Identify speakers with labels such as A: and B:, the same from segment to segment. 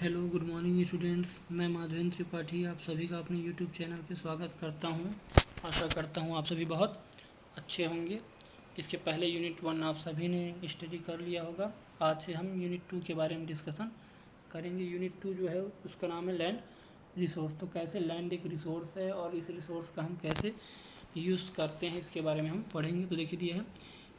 A: Hello good morning students. मैं माधवेंद्र त्रिपाठी आप सभी का अपने यूट्यूब चैनल पे स्वागत करता हूं। आशा करता हूं आप सभी बहुत अच्छे होंगे। इसके पहले यूनिट 1 आप सभी ने स्टडी कर लिया होगा। आज से हम यूनिट 2 के बारे में डिस्कशन करेंगे। यूनिट 2 जो है उसका नाम है लैंड रिसोर्स। तो कैसे लैंड एक रिसोर्स है और इस रिसोर्स का हम कैसे यूज़ करते हैं इसके बारे में हम पढ़ेंगे। तो देखिए दिया है,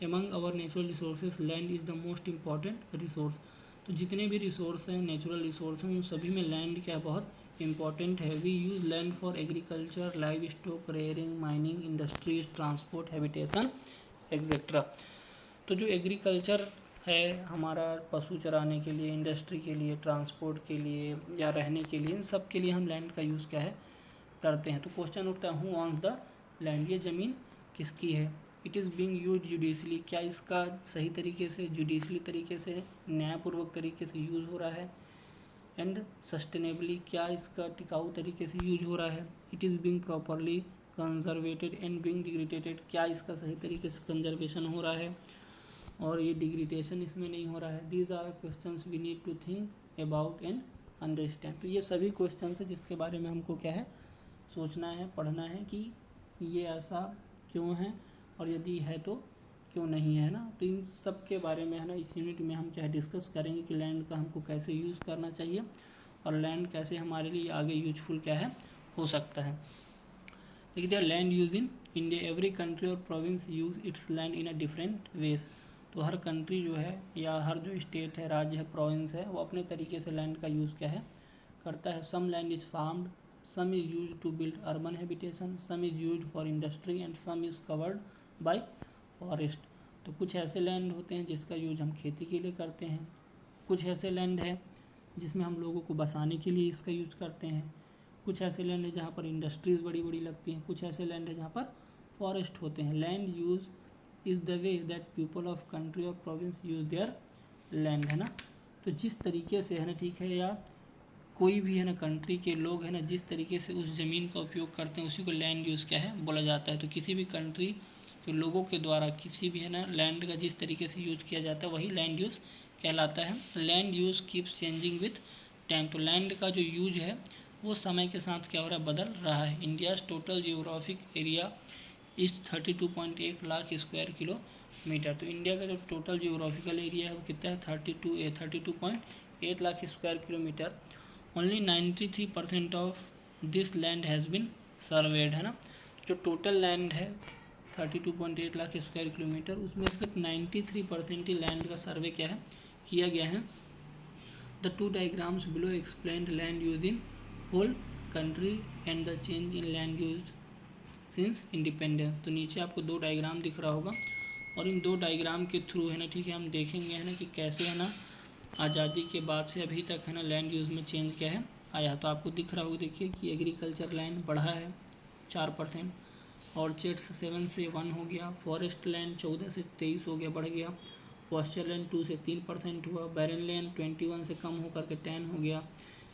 A: among our natural resources land is the most important resource. तो जितने भी रिसोर्स हैं, नेचुरल रिसोर्स हैं, उन सभी में लैंड क्या बहुत इंपॉर्टेंट है। We use land for agriculture, live stock rearing, mining, industries, transport, habitation etcetera. तो जो एग्रीकल्चर है हमारा, पशु चराने के लिए, इंडस्ट्री के लिए, ट्रांसपोर्ट के लिए या रहने के लिए, इन सब के लिए हम लैंड का यूज़ क्या है करते हैं। तो क्वेश्चन उठता है, हु ऑन्स द लैंड, ये ज़मीन किसकी है। It is being use judicially, क्या इसका सही तरीके से, जुडिशली तरीके से, न्यायपूर्वक तरीके से यूज़ हो रहा है। एंड सस्टेनेबली, क्या इसका टिकाऊ तरीके से यूज हो रहा है। It is being properly conserved and being degraded, क्या इसका सही तरीके से कंजर्वेशन हो रहा है और ये डिग्रेडेशन इसमें नहीं हो रहा है। These are questions we need to think about and understand. तो ये सभी क्वेश्चन है जिसके बारे में हमको क्या है सोचना है, पढ़ना है कि ये ऐसा क्यों है और यदि है तो क्यों नहीं है ना। तो इन सब के बारे में है ना इस यूनिट में हम क्या है डिस्कस करेंगे कि लैंड का हमको कैसे यूज़ करना चाहिए और लैंड कैसे हमारे लिए आगे यूजफुल क्या है हो सकता है। देखिए land use in India, every country और province use its land in a different ways. तो हर कंट्री जो है या हर जो स्टेट है, राज्य है, प्रोविंस है, वो अपने तरीके से लैंड का यूज़ क्या है करता है। Some land is farmed, some is used to build urban habitation, some is used for industry and some is covered by forest। तो कुछ ऐसे लैंड होते हैं जिसका यूज हम खेती के लिए करते हैं, कुछ ऐसे लैंड है जिसमें हम लोगों को बसाने के लिए इसका यूज करते हैं, कुछ ऐसे लैंड है जहाँ पर इंडस्ट्रीज़ बड़ी बड़ी लगती हैं, कुछ ऐसे लैंड है जहाँ पर फॉरेस्ट होते हैं। Land use is the way that people of country और प्रोविंस यूज देयर लैंड, है ना। तो जिस तरीके से है ना, ठीक है, या कोई भी है ना कंट्री के लोग है ना जिस तरीके से उस ज़मीन का उपयोग करते हैं उसी को लैंड यूज़ क्या है बोला जाता है। तो किसी भी कंट्री के लोगों के द्वारा किसी भी है ना लैंड का जिस तरीके से यूज किया जाता है वही लैंड यूज़ कहलाता है। Land use keeps changing with time. तो लैंड का जो यूज है वो समय के साथ क्या हो रहा है, बदल रहा है। इंडियाज़ टोटल जियोग्राफिक एरिया इस 32.1 लाख स्क्वायर किलोमीटर। तो इंडिया का जो टोटल जियोग्राफिकल एरिया है वो कितना है, 32.8 lakh square kilometre. Only 93% of this land has been served, है ना। जो टोटल लैंड है 32.8 लाख स्क्वायर किलोमीटर, उसमें सिर्फ 93% ही लैंड का सर्वे क्या है किया गया है। The two diagrams below explained land use in whole country and the change in land use since independence. तो नीचे आपको दो डायग्राम दिख रहा होगा और इन दो डायग्राम के थ्रू है ना, ठीक है, हम देखेंगे है ना कि कैसे है ना आज़ादी के बाद से अभी तक है ना लैंड यूज़ में चेंज क्या है आया। तो आपको दिख रहा होगा, देखिए कि एग्रीकल्चर लैंड बढ़ा है 4%, ऑर्चर्ड्स 7 से 1 हो गया, फॉरेस्ट लैंड 14 से 23 हो गया, बढ़ गया, पॉस्चर लैंड 2 से 3% हुआ, बैरन लैंड 21 से कम होकर के 10 हो गया,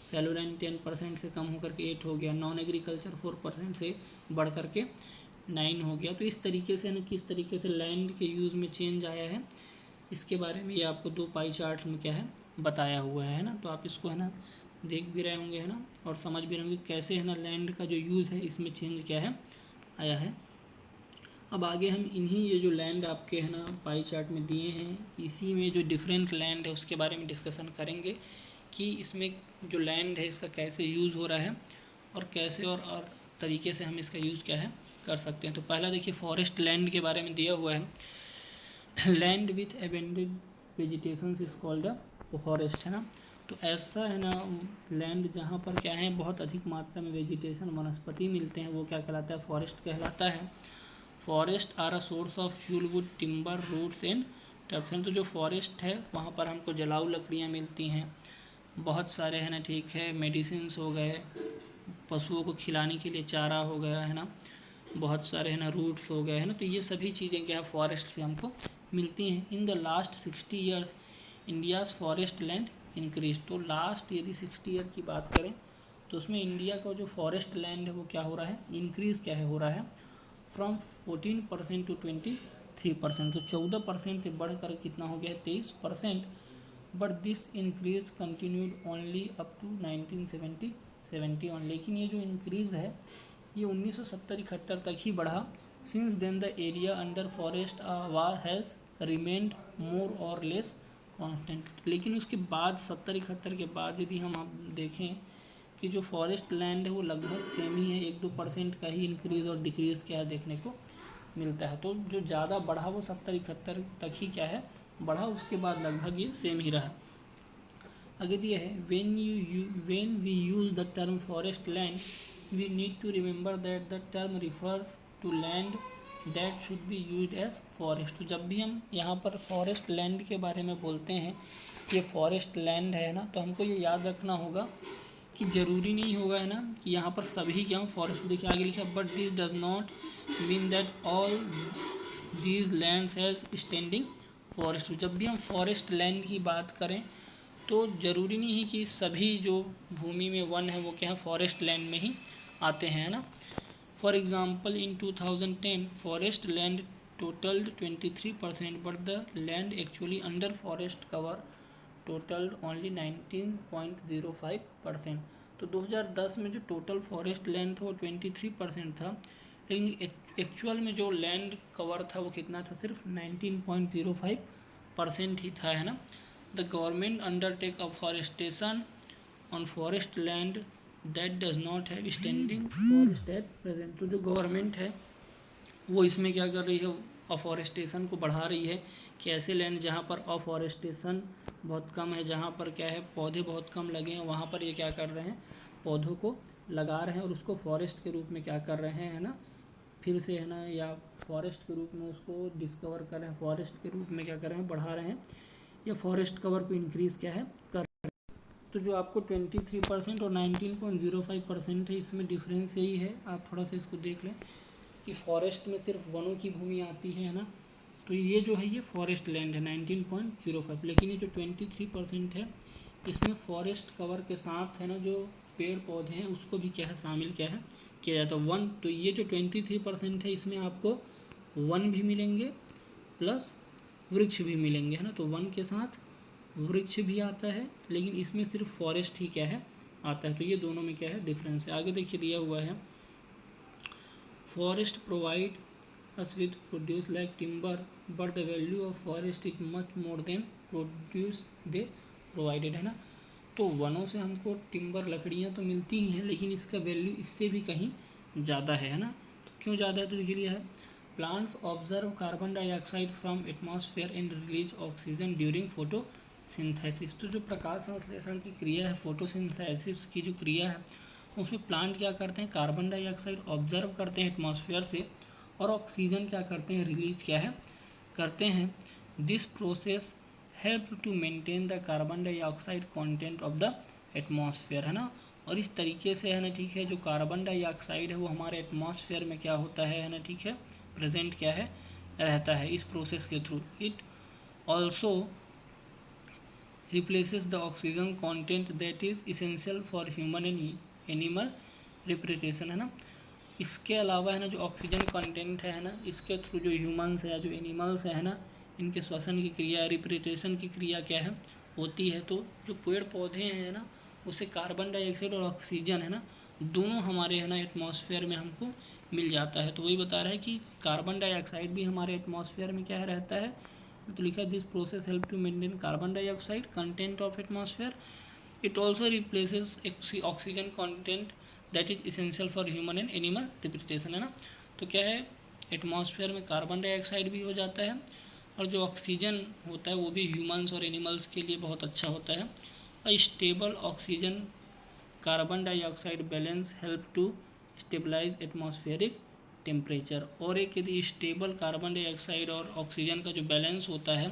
A: फैलो लैंड 10% से कम होकर के 8 हो गया, नॉन एग्रीकल्चर 4% से बढ़ कर के 9 हो गया। तो इस तरीके से ना किस तरीके से लैंड के यूज़ में चेंज आया है इसके बारे में ये आपको दो पाई चार्ट्स में क्या है बताया हुआ है ना। तो आप इसको है ना देख भी रहे होंगे है ना और समझ भी रहे होंगे कैसे है ना लैंड का जो यूज़ है इसमें चेंज क्या है आया है। अब आगे हम इन्हीं ये जो लैंड आपके है ना पाई चार्ट में दिए हैं इसी में जो डिफरेंट लैंड है उसके बारे में डिस्कशन करेंगे कि इसमें जो लैंड है इसका कैसे यूज़ हो रहा है और कैसे और तरीके से हम इसका यूज़ क्या है कर सकते हैं। तो पहला देखिए फॉरेस्ट लैंड के बारे में दिया हुआ है, land with abundant vegetation is called a forest, है ना। तो ऐसा है ना लैंड जहाँ पर क्या है बहुत अधिक मात्रा में वेजिटेशन वनस्पति मिलते हैं वो क्या कहलाता है, फॉरेस्ट कहलाता है। Forest are a source of fuel wood timber roots and turfs. तो जो फॉरेस्ट है वहाँ पर हमको जलाऊ लकड़ियाँ मिलती हैं, बहुत सारे है ना, ठीक है, मेडिसिन्स हो गए, पशुओं को खिलाने के लिए चारा हो गया, है ना, बहुत सारे है ना रूट्स हो गए, है ना। तो ये सभी चीज़ें क्या है फॉरेस्ट से हमको मिलती हैं। In the last 60 years India's forest land increase. तो लास्ट यदि 60 ईयर की बात करें तो उसमें इंडिया का जो फॉरेस्ट लैंड है वो क्या हो रहा है, इंक्रीज़ क्या है हो रहा है, फ्रॉम 14% टू 23%। तो 14% से बढ़ कर कितना हो गया है 23%। But this increase continued only up to 1970 on. लेकिन ये जो इंक्रीज़ है ये 1970-71 तक ही बढ़ा। Since then the area under forest has remained more और लेस कांस्टेंट। लेकिन उसके बाद 70-71 के बाद यदि हम आप देखें कि जो फॉरेस्ट लैंड है वो लगभग सेम ही है, 1-2% का ही इंक्रीज़ और डिक्रीज़ क्या है देखने को मिलता है। तो जो ज़्यादा बढ़ा वो 70-71 तक ही क्या है बढ़ा, उसके बाद लगभग ये सेम ही रहा। आगे दिया है when we use the term forest land we need to remember that the term refers to land that should be used as forest। तो जब भी हम यहाँ पर फॉरेस्ट लैंड के बारे में बोलते हैं ये फॉरेस्ट लैंड है ना, तो हमको ये याद रखना होगा कि ज़रूरी नहीं होगा है ना कि यहाँ पर सभी क्या फॉरेस्ट। देखिए आगे लिखा but this does not mean that all these lands has standing forest. जब भी हम फॉरेस्ट लैंड की बात करें तो ज़रूरी नहीं है कि सभी जो भूमि में वन है वो क्या है फॉरेस्ट लैंड में ही आते हैं, है ना। For example in 2010 forest land टोटल्ड 23% but the land actually under forest cover टोटल्ड only 19.05%। तो 2010 में जो टोटल फॉरेस्ट लैंड था वो 23% था, लेकिन एक्चुअल में जो लैंड कवर था वो कितना था, सिर्फ 19.05% ही था, है ना। The government undertake afforestation on forest land that does not have standing forest at present. तो जो गवर्नमेंट है वो इसमें क्या कर रही है, अफॉरेस्टेशन को बढ़ा रही है कि ऐसे लैंड जहाँ पर अफॉरेस्टेशन बहुत कम है, जहाँ पर क्या है पौधे बहुत कम लगे हैं, वहाँ पर ये क्या कर रहे हैं पौधों को लगा रहे हैं और उसको फॉरेस्ट के रूप में क्या कर रहे हैं, है ना, फिर से है ना, या फॉरेस्ट के रूप में उसको डिस्कवर कर रहे हैं, फॉरेस्ट के रूप में क्या कर रहे हैं बढ़ा रहे हैं, या फॉरेस्ट कवर को इंक्रीज़ क्या है कर रहे हैं। तो जो आपको 23% और 19.05% है, इसमें डिफरेंस यही है। आप थोड़ा सा इसको देख लें कि फॉरेस्ट में सिर्फ वनों की भूमि आती है ना, तो ये जो है ये फॉरेस्ट लैंड है 19.05, लेकिन ये जो 23% है इसमें फॉरेस्ट कवर के साथ है ना जो पेड़ पौधे हैं उसको भी क्या है शामिल क्या है किया जाता है वन। तो ये जो 23% है इसमें आपको वन भी मिलेंगे प्लस वृक्ष भी मिलेंगे, है ना। तो वन के साथ वृक्ष भी आता है, लेकिन इसमें सिर्फ फॉरेस्ट ही क्या है आता है। तो ये दोनों में क्या है डिफरेंस है। आगे देखिए दिया हुआ है forest provide us with produce like timber but the value of forest is much more than produce they provided, है ना। तो वनों से हमको टिम्बर लकड़ियाँ तो मिलती ही हैं, लेकिन इसका वैल्यू इससे भी कहीं ज़्यादा है ना। तो क्यों ज़्यादा है, तो देखिए लिया है plants observe carbon dioxide from atmosphere and release oxygen during photosynthesis. तो जो प्रकाश संश्लेषण की क्रिया है, फोटोसिंथेसिस की जो क्रिया है, उसमें प्लांट क्या करते हैं कार्बन डाइऑक्साइड ऑब्जर्व करते हैं एटमॉस्फेयर से और ऑक्सीजन क्या करते हैं रिलीज क्या है करते हैं। This process help to maintain the carbon dioxide content of the atmosphere, है ना। और इस तरीके से है ना ठीक है जो कार्बन डाइऑक्साइड है वो हमारे एटमॉस्फेयर में क्या होता है ना ठीक है प्रेजेंट क्या है रहता है इस प्रोसेस के through. It also replaces the oxygen content that is essential for human and animal representation, है ना। इसके अलावा है ना जो ऑक्सीजन कंटेंट है ना इसके थ्रू जो ह्यूमन्स है जो एनिमल्स है ना इनके श्वसन की क्रिया रिप्रेजेंटेशन की क्रिया क्या है होती है। तो जो पेड़ पौधे हैं ना उससे कार्बन डाइऑक्साइड और ऑक्सीजन है ना दोनों हमारे है ना एटमॉस्फेयर में हमको मिल जाता है। तो वही बता रहा है कि कार्बन डाइऑक्साइड भी हमारे एटमॉस्फेयर में क्या है रहता है। तो लिखा है this process help to maintain carbon dioxide content of atmosphere. It also replaces oxygen content that is essential for human and animal representation, है ना। तो क्या है एटमॉस्फेयर में कार्बन डाइऑक्साइड भी हो जाता है और जो ऑक्सीजन होता है वो भी ह्यूमंस और एनिमल्स के लिए बहुत अच्छा होता है। A stable oxygen carbon dioxide balance help to stabilise atmospheric temperature. और एक यदि स्टेबल कार्बन डाइऑक्साइड और ऑक्सीजन का जो बैलेंस होता है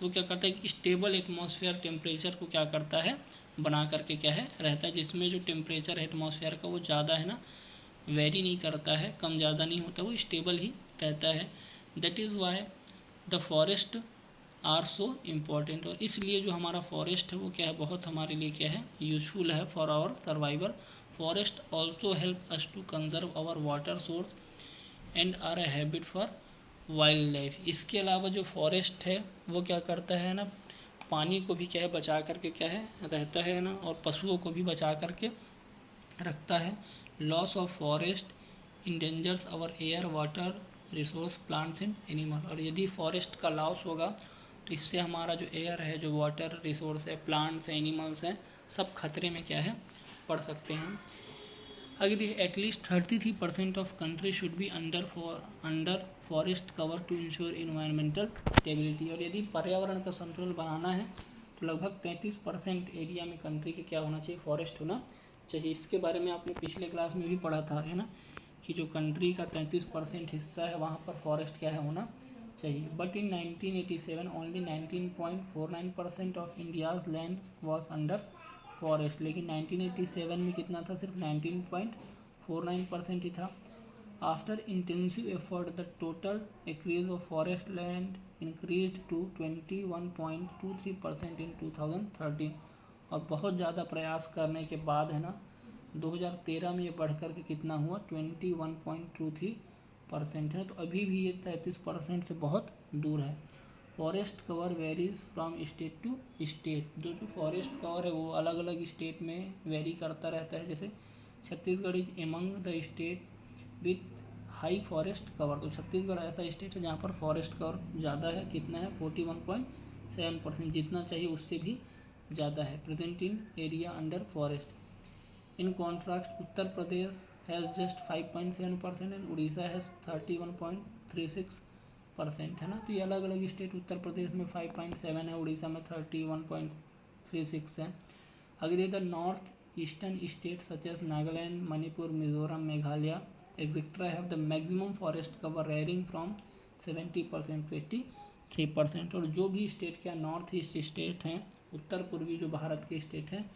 A: वो क्या करता है कि स्टेबल एटमॉस्फेयर टेम्परेचर को क्या करता है बना करके क्या है रहता है, जिसमें जो टेम्परेचर है एटमॉस्फेयर का वो ज़्यादा है ना वेरी नहीं करता है, कम ज़्यादा नहीं होता, वो स्टेबल ही रहता है। That is why the forest are so important. और इसलिए जो हमारा फॉरेस्ट है वो क्या है बहुत हमारे लिए क्या है यूजफुल है for our survival. Forest also help us to conserve our water source and are a habit for wildlife. इसके अलावा जो फॉरेस्ट है वो क्या करता है ना पानी को भी क्या है बचा करके क्या है रहता है ना, और पशुओं को भी बचा करके रखता है। Loss of forest endangers our air water resource plants and animal, और यदि फॉरेस्ट का लॉस होगा तो इससे हमारा जो एयर है, जो वाटर रिसोर्स है, प्लांट्स हैं, एनिमल्स हैं, सब खतरे में क्या है पड़ सकते हैं। आगे देखिए, at least 33% of country should be under forest cover to ensure environmental stability, और यदि पर्यावरण का संतुलन बनाना है तो लगभग 33% एरिया में कंट्री के क्या होना चाहिए, फॉरेस्ट होना चाहिए। इसके बारे में आपने पिछले क्लास में भी पढ़ा था, है ना, कि जो कंट्री का 33% हिस्सा है वहाँ पर फॉरेस्ट क्या है होना चाहिए। But in 1987 only 19.49% of India's land was under forest, लेकिन 1987 में कितना था, सिर्फ 19.49% ही था। After intensive effort the total acres of forest land increase to 21.23% in 2013, और बहुत ज़्यादा प्रयास करने के बाद है ना 2013 में ये बढ़ कर के कितना हुआ 21.23% है, तो अभी भी ये 33% से बहुत दूर है। Forest cover varies from state to state, जो फॉरेस्ट कवर है वो अलग अलग स्टेट में वेरी करता रहता है। जैसे Chhattisgarh is among the state with high forest cover, तो छत्तीसगढ़ ऐसा स्टेट है जहाँ पर फॉरेस्ट कवर ज़्यादा है, कितना है 41.7%, जितना चाहिए उससे भी ज़्यादा है present in area under forest. In contrast Uttar Pradesh has just 5.7% and Orissa has 31.36%, है ना। तो ये अलग अलग स्टेट, उत्तर प्रदेश में 5.7 है, उड़ीसा में 31.36 है। अगर the north eastern state such as Nagaland, Manipur, Mizoram, Meghalaya etcetera have the maximum forest cover rearing from 70% to 83%, और जो भी स्टेट क्या नॉर्थ ईस्ट स्टेट हैं, उत्तर पूर्वी जो भारत के स्टेट हैं,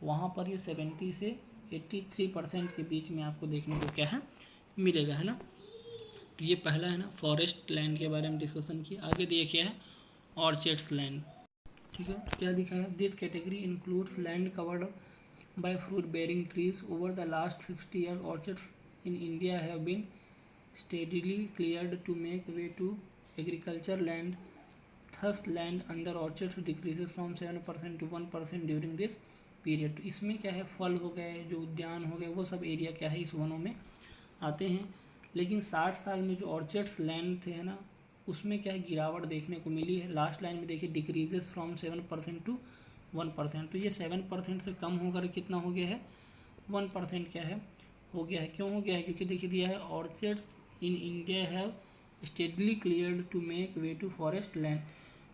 A: वहाँ पर ये 70 से 83% के बीच में आपको देखने को क्या है मिलेगा, है ना। तो ये पहला है ना फॉरेस्ट लैंड के बारे में डिस्कशन किया। आगे देखिए है ऑर्चर्ड्स लैंड, ठीक है, क्या दिखा है, this category includes land covered by fruit bearing trees over the last 60 year. Orchards in India have been steadily cleared to make way to agriculture land, thus land under orchards decreases from 7% to 1% during this period. इसमें क्या है, फल हो गए, जो उद्यान हो गए, वो सब एरिया क्या है इस वनों में आते हैं। लेकिन 60 साल में जो ऑर्चर्ड्स लैंड थे, है ना, उसमें क्या है गिरावट देखने को मिली है। लास्ट लाइन में देखिए डिक्रीजेस फ्रॉम 7% टू 1%, तो ये 7% से कम होकर कितना हो गया है 1% क्या है हो गया है। क्यों हो गया है, क्योंकि देखिए दिया है orchards in India have steadily cleared to make way to forest land,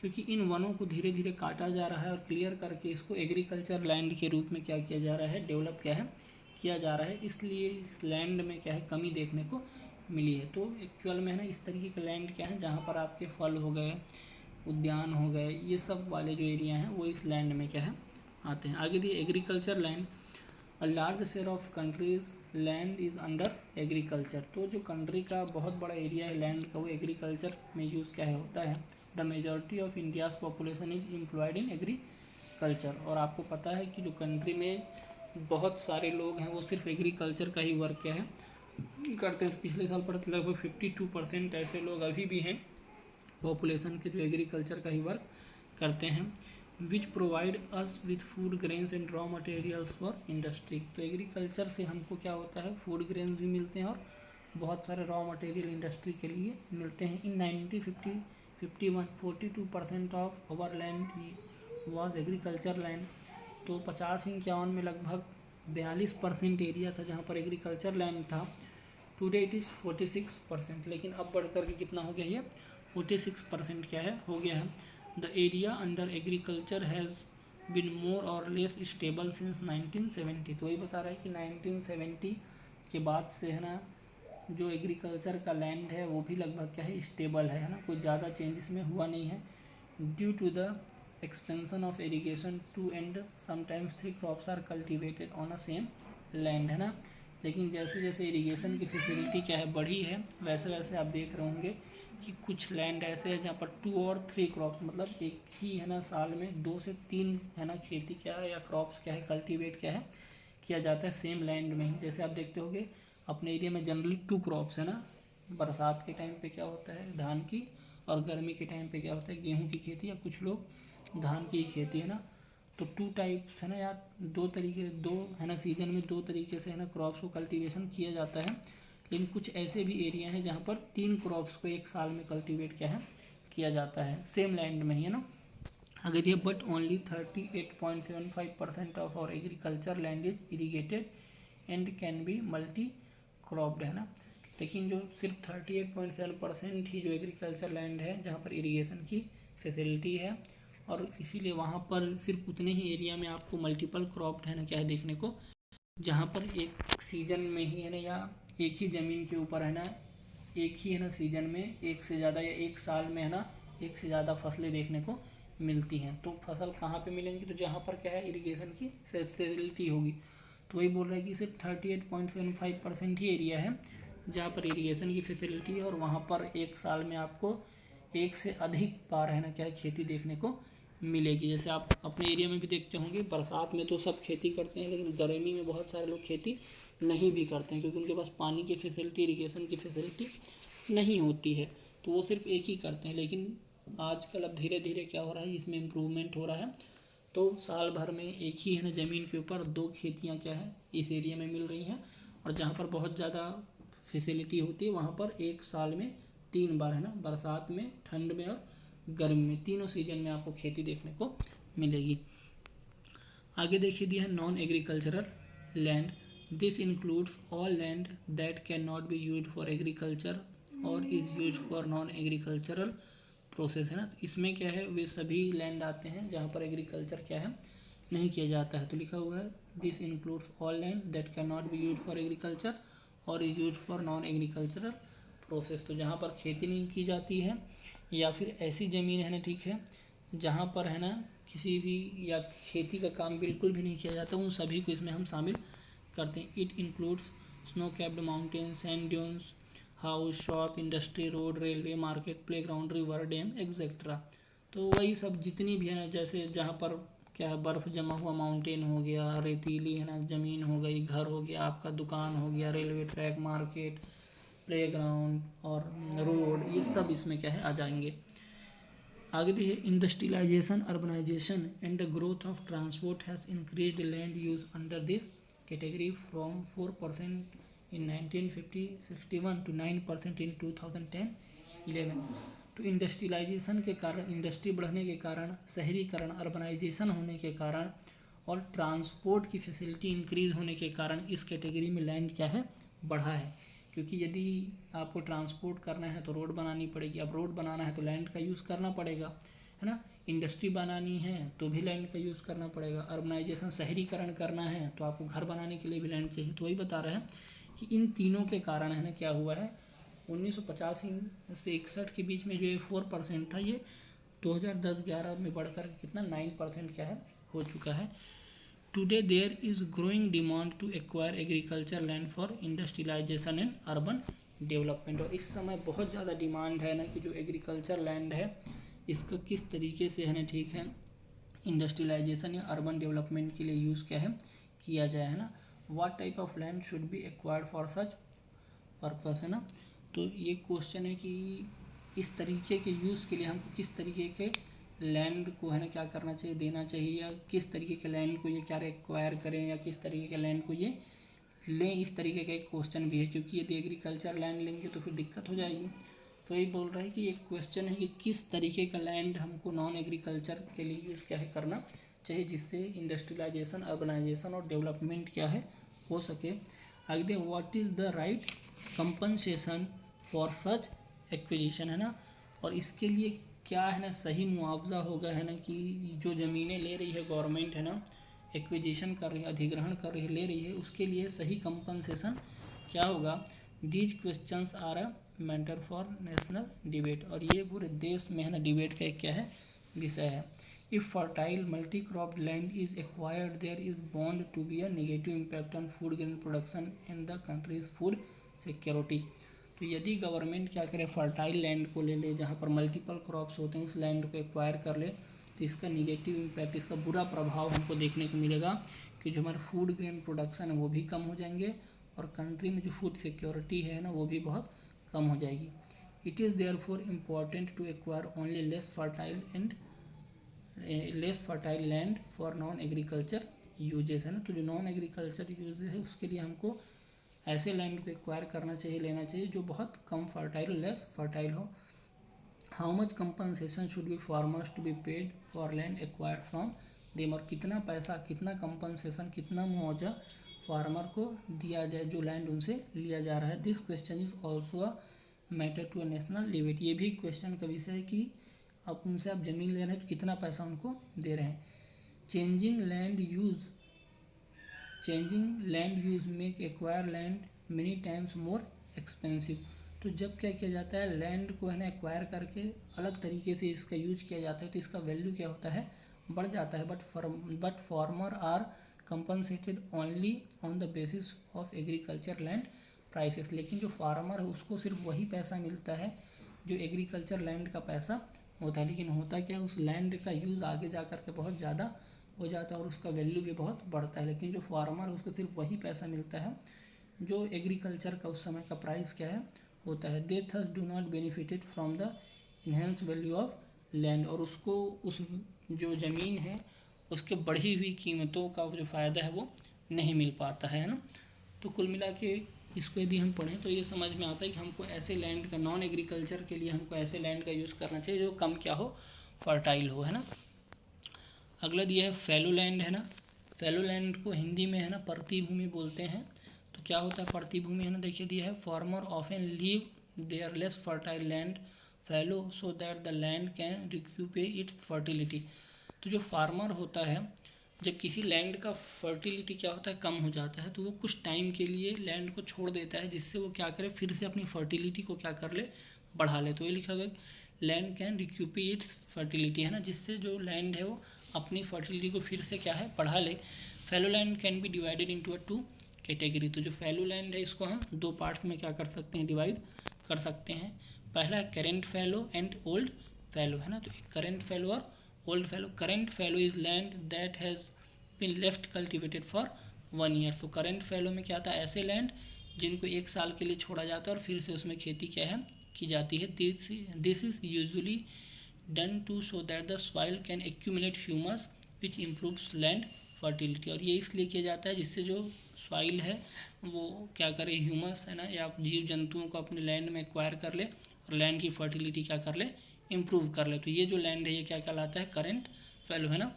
A: क्योंकि इन वनों को धीरे धीरे काटा जा रहा है और क्लियर करके इसको एग्रीकल्चर लैंड के रूप में क्या किया जा रहा है, डेवलप क्या है किया जा रहा है। इसलिए इस लैंड में क्या है कमी देखने को मिली है। तो एक्चुअल में है ना इस तरीके के लैंड क्या है जहाँ पर आपके फल हो गए, उद्यान हो गए, ये सब वाले जो एरिया हैं वो इस लैंड में क्या है आते हैं। आगे दिए agriculture land, a large share of countries land is under agriculture, तो जो कंट्री का बहुत बड़ा एरिया है लैंड का वो एग्रीकल्चर में यूज़ क्या है होता है। The majority of India's population is employed in agriculture, और आपको पता है कि जो कंट्री में बहुत सारे लोग हैं वो सिर्फ एग्रीकल्चर का ही वर्क क्या है करते हैं। पिछले साल पर लगभग 52% ऐसे लोग अभी भी हैं पॉपुलेशन के जो एग्रीकल्चर का ही वर्क करते हैं। Which provide us with food grains and raw materials for industry, तो एग्रीकल्चर से हमको क्या होता है फूड ग्रेन्स भी मिलते हैं और बहुत सारे रॉ मटेरियल इंडस्ट्री के लिए मिलते हैं। इन 1951 42% of over land was agriculture land, तो 50-51 में लगभग 42% एरिया था जहाँ पर एग्रीकल्चर लैंड था। टुडे इट इज़ 46%, लेकिन अब बढ़ कर के कितना हो गया ये 46% क्या है हो गया है। The area under agriculture has been more और लेस स्टेबल सिंस 1970, तो वही बता रहा है कि 1970 के बाद से है ना जो एग्रीकल्चर का लैंड है वो भी लगभग क्या है स्टेबल है ना, कोई ज़्यादा चेंज इसमें हुआ नहीं है। Due to the expansion of irrigation 2 and sometimes 3 crops are cultivated on a same land, है ना। लेकिन जैसे जैसे इरीगेशन की फैसिलिटी क्या है बढ़ी है वैसे वैसे आप देख रहे होंगे कि कुछ लैंड ऐसे हैं जहाँ पर 2 और 3 क्रॉप्स मतलब एक ही है ना साल में 2 से 3 है ना खेती क्या है या क्रॉप्स क्या है कल्टीवेट क्या है किया जाता है सेम लैंड में ही। जैसे आप देखते होंगे अपने एरिया में जनरली 2 क्रॉप्स है ना, बरसात के टाइम पे क्या होता है धान की, और गर्मी के टाइम पे क्या होता है गेहूँ की खेती, या कुछ लोग धान की खेती है ना, तो 2 टाइप्स है ना, या 2 तरीके, 2 है ना सीजन में 2 तरीके से है ना क्रॉप्स को कल्टीवेशन किया जाता है। लेकिन कुछ ऐसे भी एरिया हैं जहाँ पर 3 क्रॉप्स को एक साल में कल्टीवेट क्या है किया जाता है, सेम लैंड में ही है ना। अगर ये but only 38.75% of our agriculture land is irrigated and can be multi cropped है ना। लेकिन जो सिर्फ 38.7% ही जो एग्रीकल्चर लैंड है जहाँ पर इरीगेशन की फैसिलिटी है, और इसीलिए वहाँ पर सिर्फ उतने ही एरिया में आपको मल्टीपल क्रॉप्ड है ना क्या है देखने को, जहाँ पर एक सीजन में ही है ना, या एक ही ज़मीन के ऊपर है ना, एक ही है ना सीजन में एक से ज़्यादा, या एक साल में है ना एक से ज़्यादा फसलें देखने को मिलती हैं। तो फसल कहाँ पे मिलेंगी, तो जहाँ पर क्या है इरिगेशन की फैसिलिटी होगी। तो वही बोल रहा है कि सिर्फ 38.75% ही एरिया है जहाँ पर इरिगेशन की फैसिलिटी है, और वहाँ पर एक साल में आपको एक से अधिक बार है ना क्या है खेती देखने को मिलेगी। जैसे आप अपने एरिया में भी देखते होंगे, बरसात में तो सब खेती करते हैं, लेकिन गर्मी में बहुत सारे लोग खेती नहीं भी करते हैं, क्योंकि उनके पास पानी की फैसिलिटी, इरिगेशन की फैसिलिटी नहीं होती है, तो वो सिर्फ एक ही करते हैं। लेकिन आजकल अब धीरे धीरे क्या हो रहा है, इसमें इम्प्रूवमेंट हो रहा है, तो साल भर में एक ही है ना ज़मीन के ऊपर 2 खेतियाँ क्या है इस एरिया में मिल रही हैं। और जहाँ पर बहुत ज़्यादा फैसिलिटी होती है वहाँ पर एक साल में 3 बार है ना, बरसात में, ठंड में और गर्मी में, तीनों सीजन में आपको खेती देखने को मिलेगी। आगे देखिए दिया है non agricultural land. This includes all land that can not be use for agriculture और is use for non agricultural process है ना। इसमें क्या है, वे सभी लैंड आते हैं जहाँ पर एग्रीकल्चर क्या है नहीं किया जाता है। तो लिखा हुआ है this includes all land that can not be use for agriculture और is use for non agricultural process. तो जहाँ पर खेती नहीं की जाती है, या फिर ऐसी ज़मीन है ना ठीक है जहाँ पर है ना किसी भी या खेती का काम बिल्कुल भी नहीं किया जाता, उन सभी को इसमें हम शामिल करते हैं। It includes snow capped mountain, sand dunes, house, shop, industry, road, railway, market, playground, river, dam etcetera. तो वही सब जितनी भी है ना, जैसे जहाँ पर क्या है बर्फ़ जमा हुआ माउंटेन हो गया, रेतीली है ना ज़मीन हो गई, घर हो गया, आपका दुकान हो गया, रेलवे ट्रैक, मार्केट, प्लेग्राउंड और रोड, ये सब इसमें क्या है आ जाएंगे। आगे भी है industrialisation, urbanisation and the growth of transport has increased land use under this category from 4% in 1950-61 to 9% in 2010-11। तो इंडस्ट्रियलाइजेशन के कारण, इंडस्ट्री बढ़ने के कारण, शहरीकरण, अर्बनाइजेशन होने के कारण और ट्रांसपोर्ट की फैसिलिटी इंक्रीज़ होने के कारण इस कैटेगरी में लैंड क्या है बढ़ा है। क्योंकि यदि आपको ट्रांसपोर्ट करना है तो रोड बनानी पड़ेगी, अब रोड बनाना है तो लैंड का यूज़ करना पड़ेगा है ना। इंडस्ट्री बनानी है तो भी लैंड का यूज़ करना पड़ेगा। अर्बनाइजेशन, शहरीकरण करना है तो आपको घर बनाने के लिए भी लैंड चाहिए। तो वही बता रहे हैं कि इन तीनों के कारण है ना क्या हुआ है, 1985 से 61 के बीच में जो ये 4% था, ये 2010-11 में बढ़कर कितना 9% क्या है हो चुका है। Today there is growing demand to acquire agriculture land for industrialization and urban development। और इस समय बहुत ज़्यादा डिमांड है ना कि जो एग्रीकल्चर लैंड है इसका किस तरीके से है ना ठीक है इंडस्ट्रियलाइजेशन या अर्बन डेवलपमेंट के लिए यूज़ क्या है किया जाए है ना। What type of land should be acquired for such purpose है ना। तो ये क्वेश्चन है कि इस तरीके के यूज़ के लिए हमको किस तरीके के लैंड को है ना क्या करना चाहिए, देना चाहिए, या किस तरीके के लैंड को ये क्या एक्वायर करें, या किस तरीके के लैंड को ये लें, इस तरीके का एक क्वेश्चन भी है। क्योंकि यदि एग्रीकल्चर लैंड लेंगे तो फिर दिक्कत हो जाएगी। तो ये बोल रहा है कि एक क्वेश्चन है कि किस तरीके का लैंड हमको नॉन एग्रीकल्चर के लिए यूज़ क्या है करना चाहिए, जिससे इंडस्ट्रियलाइजेशन, अर्बनाइजेशन और डेवलपमेंट क्या है हो सके। आगे what is the right compensation for such acquisition है ना। और इसके लिए क्या है ना सही मुआवजा होगा है ना, कि जो ज़मीनें ले रही है गवर्नमेंट है ना, एक्विजिशन कर रही है, अधिग्रहण कर रही है, ले रही है, उसके लिए सही कंपनसेशन क्या होगा। These questions are a matter for national debate. और ये पूरे देश में है ना डिबेट का एक क्या है विषय है। If fertile multi crop land is acquired there is bond to be a negative impact on food grain production and the country's food security. तो यदि गवर्नमेंट क्या करे, फर्टाइल लैंड को ले ले जहाँ पर मल्टीपल क्रॉप्स होते हैं, उस लैंड को एक्वायर कर ले, तो इसका निगेटिव इम्पैक्ट, इसका बुरा प्रभाव हमको देखने को मिलेगा कि जो हमारा फूड ग्रेन प्रोडक्शन है वो भी कम हो जाएंगे, और कंट्री में जो फूड सिक्योरिटी है ना वो भी बहुत कम हो जाएगी। It is therefore important to acquire only less fertile and less fertile land for non agriculture uses, है ना। तो जो नॉन एग्रीकल्चर यूजेस है उसके लिए हमको ऐसे लैंड को एक्वायर करना चाहिए, लेना चाहिए जो बहुत कम फर्टाइल, लेस फर्टाइल हो। How much compensation should be farmers to be paid for land acquired from them, और कितना पैसा, कितना कंपनसेशन, कितना मुआवजा फार्मर को दिया जाए जो लैंड उनसे लिया जा रहा है। This question is also a matter to a national debate, ये भी क्वेश्चन का विषय है कि अब उनसे आप ज़मीन ले रहे हैं तो कितना पैसा उनको दे रहे हैं। Changing land use make acquire land many times more expensive. तो जब क्या किया जाता है, लैंड को है ना एक्वायर करके अलग तरीके से इसका यूज किया जाता है तो इसका वैल्यू क्या होता है, बढ़ जाता है। But farmer are compensated only on the basis of agriculture land prices, लेकिन जो फार्मर है उसको सिर्फ वही पैसा मिलता है जो एग्रीकल्चर लैंड का पैसा होता है। लेकिन होता क्या है, उस लैंड का यूज़ आगे जा कर के बहुत ज़्यादा हो जाता है और उसका वैल्यू भी बहुत बढ़ता है। लेकिन जो फार्मर है उसको सिर्फ वही पैसा मिलता है जो एग्रीकल्चर का उस समय का प्राइस क्या है होता है। They thus do not benefited from the enhance value of land, और उसको उस जो ज़मीन है उसके बढ़ी हुई कीमतों का जो फ़ायदा है वो नहीं मिल पाता है ना। तो कुल मिला के इसको यदि हम पढ़ें तो ये समझ में आता है कि हमको ऐसे लैंड का, नॉन एग्रीकल्चर के लिए हमको ऐसे लैंड का यूज़ करना चाहिए जो कम क्या हो, फर्टाइल हो, है ना। अगला दिया है फैलो लैंड, है ना। फैलो लैंड को हिंदी में है ना प्रतिभूमि बोलते हैं। तो क्या होता है प्रतिभूमि, है ना, देखिए दिया है farmer often leave their less fertile land fallow so that the land can recoup its fertility. तो जो फार्मर होता है, जब किसी लैंड का फर्टिलिटी क्या होता है, कम हो जाता है, तो वो कुछ टाइम के लिए लैंड को छोड़ देता है जिससे वो क्या करे, फिर से अपनी फर्टिलिटी को क्या कर ले, बढ़ा ले। तो ये लिखा हुआ है land can recoup its fertility, है ना, जिससे जो लैंड है वो अपनी फर्टिलिटी को फिर से क्या है, बढ़ा ले। Fallow land can B divided into a 2 category. तो जो फैलो लैंड है इसको हम 2 पार्ट्स में क्या कर सकते हैं, डिवाइड कर सकते हैं। पहला है current fallow and old fallow, है ना। तो करेंट फैलो और old fallow. Current fallow is land that has been left cultivated for 1 year. तो करेंट फैलो में क्या आता है, ऐसे लैंड जिनको 1 साल के लिए छोड़ा जाता है और फिर से उसमें खेती क्या है, की जाती है। This is usually done to so that the soil can accumulate humus which improves land fertility. और ये इसलिए किया जाता है जिससे जो सॉइल है वो क्या करे, ह्यूमस, है ना, या जीव जंतुओं को अपने लैंड में एक्वायर कर ले और लैंड की फर्टिलिटी क्या कर ले, इम्प्रूव कर ले। तो ये जो लैंड है ये क्या कहलाता है, करेंट फैलो, है ना।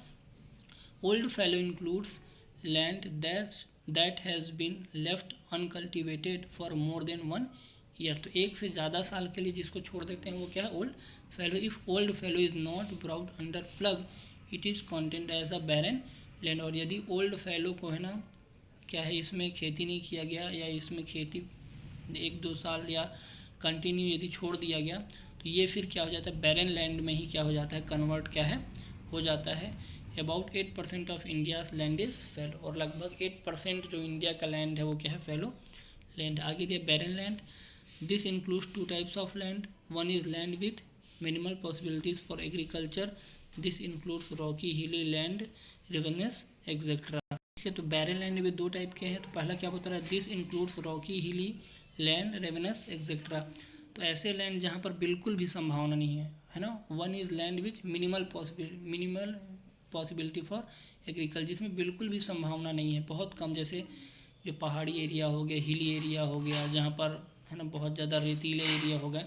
A: Old fallow includes land that has been left uncultivated for more than 1 year. तो 1 से ज़्यादा साल के लिए जिसको छोड़ देते हैं वो क्या है, old fallow. If old fallow is not brought under plough it is counted as a barren land. और यदि ओल्ड फैलो को, है ना, क्या है, इसमें खेती नहीं किया गया या इसमें खेती 1-2 साल या कंटिन्यू यदि छोड़ दिया गया तो ये फिर क्या हो जाता है, बैरन लैंड में ही क्या हो जाता है, कन्वर्ट क्या है, हो जाता है। About 8% of India's land is fallow. और लगभग 8% जो इंडिया का लैंड है वो क्या है, फैलो लैंड। आगे दिया barren land. This includes 2 types of land. One is land with minimal possibilities for agriculture. This includes Rocky, हिली लैंड, रिवरनेस एक्सेट्रा। ठीक है, तो बैरन लैंड में 2 टाइप के हैं। तो पहला क्या बता रहा है, दिस इंक्लूड्स रॉकी, हिली लैंड, रेवेनस एक्सेट्रा। तो ऐसे लैंड जहाँ पर बिल्कुल भी संभावना नहीं है ना। One is land with minimal possibility for agriculture, जिसमें बिल्कुल भी संभावना नहीं है, बहुत कम, जैसे जो पहाड़ी एरिया हो गया, हिली एरिया हो गया, जहाँ पर, है ना, बहुत ज़्यादा रेतीले एरिया हो गए,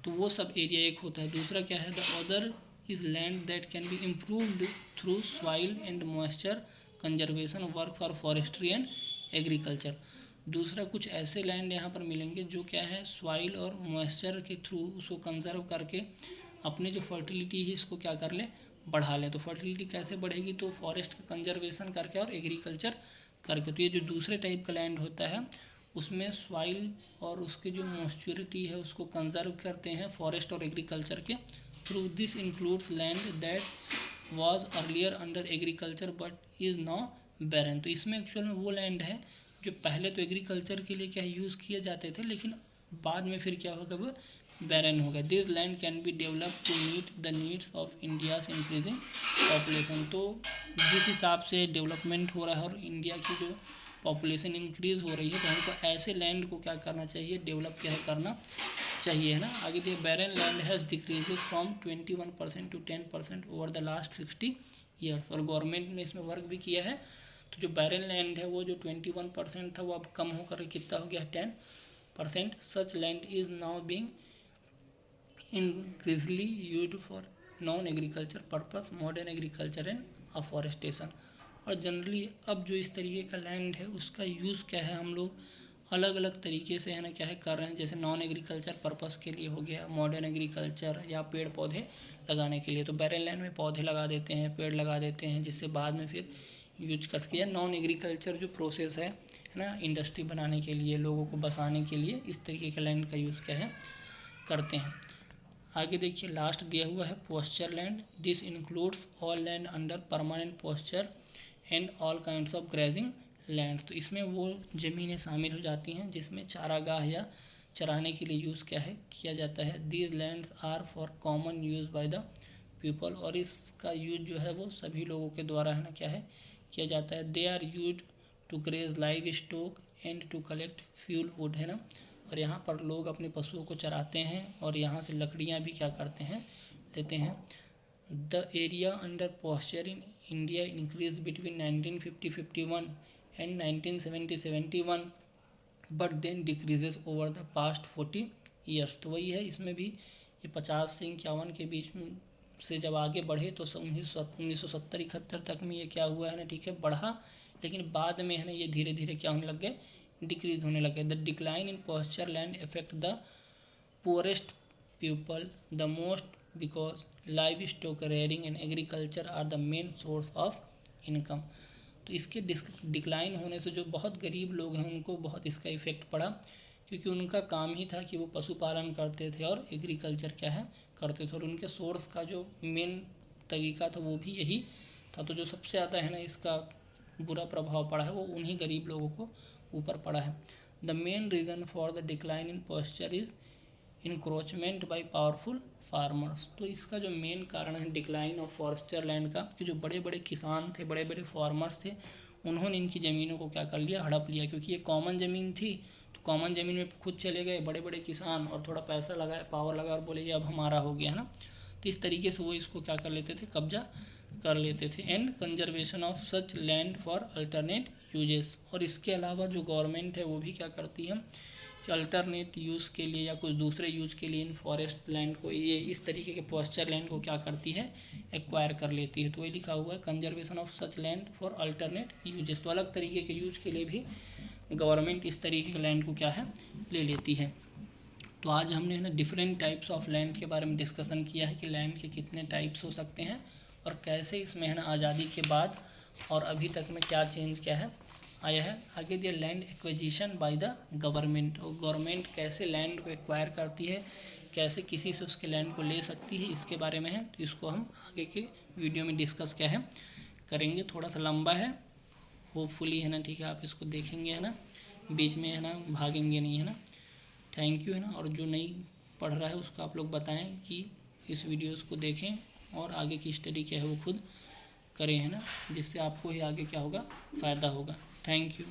A: तो वो सब एरिया एक होता है। दूसरा क्या है, the other is land that can be improved through soil and moisture conservation work for forestry and agriculture. दूसरा कुछ ऐसे लैंड यहाँ पर मिलेंगे जो क्या है, सॉइल और मॉइस्चर के थ्रू उसको कंजर्व करके अपने जो फर्टिलिटी है इसको क्या कर ले, बढ़ा लें। तो फर्टिलिटी कैसे बढ़ेगी, तो फॉरेस्ट का कंजर्वेशन करके और एग्रीकल्चर करके। तो ये जो दूसरे टाइप का लैंड होता है उसमें सॉइल और उसके जो मॉइस्चरिटी है उसको कंजर्व करते हैं फॉरेस्ट और एग्रीकल्चर के थ्रू। This includes land that was earlier under agriculture but is now barren. तो इसमें एक्चुअल में वो लैंड है जो पहले तो एग्रीकल्चर के लिए क्या यूज़ किए जाते थे लेकिन बाद में फिर क्या होगा, वो बैरन हो गया। This land can be develop to meet the needs of India's increasing population. तो जिस हिसाब से डेवलपमेंट हो रहा है और इंडिया की जो पॉपुलेशन इंक्रीज़ हो रही है तो हमको ऐसे लैंड को क्या करना चाहिए, डेवलप क्या करना चाहिए, है ना। आगे देखिए barren land has decreases from 21% to 10% over the last 60 years. और गवर्नमेंट ने इसमें वर्क भी किया है। तो जो बैरन लैंड है वो जो 21% था वो अब कम होकर कितना हो गया 10%। Such land is now being increasingly used for non-agriculture purpose, modern agriculture and afforestation। और जनरली अब जो इस तरीके का लैंड है उसका यूज़ क्या है, हम लोग अलग अलग तरीके से है ना क्या है कर रहे हैं। जैसे नॉन एग्रीकल्चर पर्पस के लिए हो गया, मॉडर्न एग्रीकल्चर या पेड़ पौधे लगाने के लिए। तो बैरन लैंड में पौधे लगा देते हैं, पेड़ लगा देते हैं, जिससे बाद में फिर यूज कर सके। नॉन एग्रीकल्चर जो प्रोसेस है ना, इंडस्ट्री बनाने के लिए, लोगों को बसाने के लिए, इस तरीके के लैंड का यूज़ क्या है करते हैं। आगे देखिए लास्ट दिया हुआ है posture land. This includes all land under permanent posture and all kinds of grazing land. तो इसमें वो ज़मीनें शामिल हो जाती हैं जिसमें चारागाह या चराने के लिए यूज़ क्या है किया जाता है। These lands are for common use by the people. और इसका यूज जो है वो सभी लोगों के द्वारा है ना क्या है किया जाता है। They are use to graze live stock and to collect fuel wood, है ना। और यहाँ पर लोग अपने पशुओं को चराते हैं और यहाँ से लकड़ियाँ भी क्या करते हैं देते हैं। The area under pasture in India increase between 1950-51 and 1970-71 but then decreases over the past 40 years. तो वही है, इसमें भी ये 50 से 51 के बीच में से जब आगे बढ़े तो 1970-71 तक में ये क्या हुआ है ना ठीक है बढ़ा, लेकिन बाद में है ना ये धीरे धीरे क्या होने लग गए डिक्रीज होने लगे। The decline in pasture land effect the poorest people the most because live stock rearing and agriculture are the main source of income. तो इसके डिक्लाइन होने से जो बहुत गरीब लोग हैं उनको बहुत इसका इफेक्ट पड़ा, क्योंकि उनका काम ही था कि वो पशुपालन करते थे और एग्रीकल्चर क्या है करते थे, और उनके सोर्स का जो मेन तरीका था वो भी यही था। तो जो सबसे ज़्यादा है ना इसका बुरा प्रभाव पड़ा है वो उन्हीं गरीब लोगों को ऊपर पड़ा है। The main reason for the decline in pasture is encroachment by powerful farmers. तो इसका जो मेन कारण है डिक्लाइन ऑफ फॉरेस्टर लैंड का, कि जो बड़े बड़े किसान थे, बड़े बड़े फार्मर्स थे, उन्होंने इनकी ज़मीनों को क्या कर लिया हड़प लिया। क्योंकि ये कॉमन ज़मीन थी, तो कॉमन ज़मीन में खुद चले गए बड़े बड़े किसान और थोड़ा पैसा लगाया, पावर लगा और बोले ये अब हमारा हो गया है ना। तो इस तरीके से वो इसको क्या कर लेते थे कब्जा कर लेते थे। And conservation of such land for alternate uses. और इसके अलावा जो गवर्नमेंट है वो भी क्या करती है कि अल्टरनेट यूज़ के लिए या कुछ दूसरे यूज़ के लिए इन फॉरेस्ट लैंड को, ये इस तरीके के पॉस्चर लैंड को क्या करती है एक्वायर कर लेती है। तो वही लिखा हुआ है conservation of such land for alternate uses. तो अलग तरीके के यूज के लिए भी गवर्नमेंट इस तरीके के लैंड को क्या है ले लेती है। तो आज हमने है ना डिफरेंट टाइप्स ऑफ लैंड के बारे में डिस्कशन किया है कि लैंड के कितने टाइप्स हो सकते हैं और कैसे इसमें है ना आज़ादी के बाद और अभी तक में क्या चेंज क्या है आया है। आगे दिया land acquisition by the government. और गवर्नमेंट कैसे लैंड को एक्वायर करती है, कैसे किसी से उसके लैंड को ले सकती है, इसके बारे में है। तो इसको हम आगे के वीडियो में डिस्कस क्या है करेंगे। थोड़ा सा लंबा है, होपफुली है ना ठीक है आप इसको देखेंगे है ना, बीच में है ना भागेंगे नहीं है ना। थैंक यू है ना। और जो नहीं पढ़ रहा है उसको आप लोग बताएं कि इस वीडियोस को देखें और आगे की स्टडी क्या है वो खुद करें है ना, जिससे आपको ही आगे क्या होगा फ़ायदा होगा। Thank you.